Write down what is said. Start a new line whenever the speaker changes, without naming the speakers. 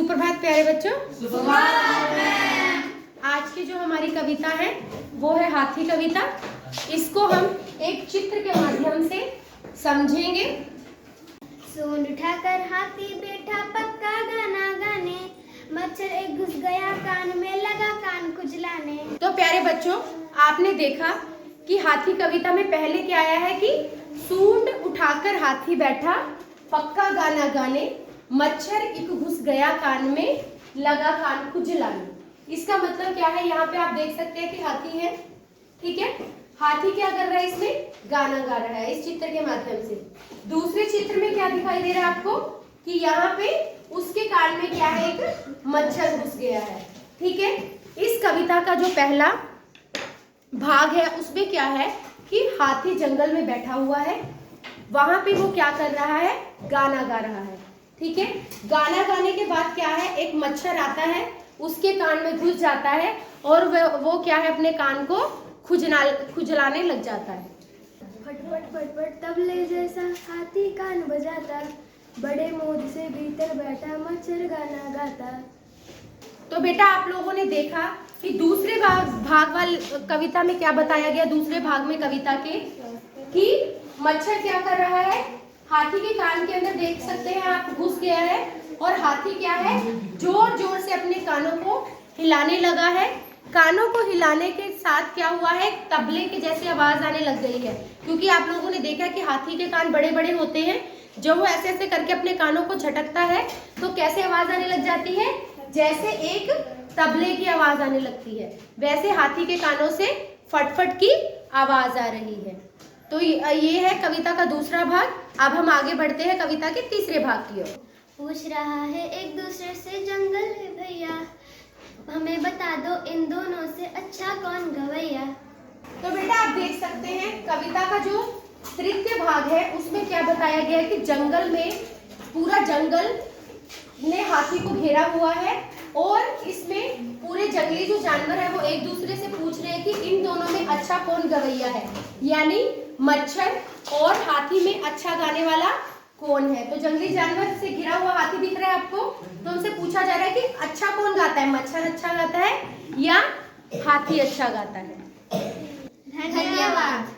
सुप्रभात प्यारे बच्चों। आज की जो हमारी कविता है वो है हाथी कविता। इसको हम एक चित्र के माध्यम से समझेंगे।
सूंड उठाकर हाथी बैठा पक्का गाना गाने, मच्छर एक घुस गया कान में लगा कान खुजलाने।
तो प्यारे बच्चों, आपने देखा कि हाथी कविता में पहले क्या आया है कि सूंड उठाकर हाथी बैठा पक्का गाना गाने, मच्छर एक घुस गया कान में लगा कान खुजलाने। इसका मतलब क्या है, यहाँ पे आप देख सकते हैं कि हाथी है, ठीक है। हाथी क्या कर रहा है, इसमें गाना गा रहा है इस चित्र के माध्यम से। दूसरे चित्र में क्या दिखाई दे रहा है आपको कि यहाँ पे उसके कान में क्या है, एक मच्छर घुस गया है, ठीक है। इस कविता का जो पहला भाग है उसमें क्या है कि हाथी जंगल में बैठा हुआ है, वहां पे वो क्या कर रहा है, गाना गा रहा है, ठीक है। गाना गाने के बाद क्या है, एक मच्छर आता है, उसके कान में घुस जाता है और वो क्या है, अपने कान को खुजलाने लग जाता है।
फटफट फटफट तबले जैसा हाथी कान बजाता, बड़े मौज से भीतर बैठा मच्छर गाना गाता।
तो बेटा आप लोगों ने देखा कि दूसरे भाग वाली कविता में क्या बताया गया, दूसरे भाग में कविता के कि मच्छर क्या कर रहा है, हाथी के कान के अंदर देख सकते हैं आप, घुस गया है और हाथी क्या है, जोर जोर से अपने कानों को हिलाने लगा है। कानों को हिलाने के साथ क्या हुआ है, तबले के जैसी आवाज आने लग गई है, क्योंकि आप लोगों ने देखा कि हाथी के कान बड़े बड़े होते हैं। जब वो ऐसे ऐसे करके अपने कानों को झटकता है तो कैसे आवाज आने लग जाती है, जैसे एक तबले की आवाज आने लगती है, वैसे हाथी के कानों से फटफट की आवाज आ रही है। तो ये है कविता का दूसरा भाग। अब हम आगे बढ़ते हैं कविता के तीसरे भाग की ओर।
पूछ रहा है एक दूसरे से जंगल है भैया, हमें बता दो इन दोनों से अच्छा कौन गवैया।
तो बेटा आप देख सकते हैं कविता का जो तृतीय भाग है उसमें क्या बताया गया है कि जंगल में, पूरा जंगल ने हाथी को घेरा हुआ है और इसमें पूरे जंगली जो जानवर है वो एक दूसरे से पूछ रहे हैं कि इन दोनों में अच्छा कौन गवैया है, यानी मच्छर और हाथी में अच्छा गाने वाला कौन है। तो जंगली जानवर से घिरा हुआ हाथी दिख रहा है आपको, तो उनसे पूछा जा रहा है कि अच्छा कौन गाता है, मच्छर अच्छा गाता है या हाथी अच्छा गाता है।
धन्यवाद।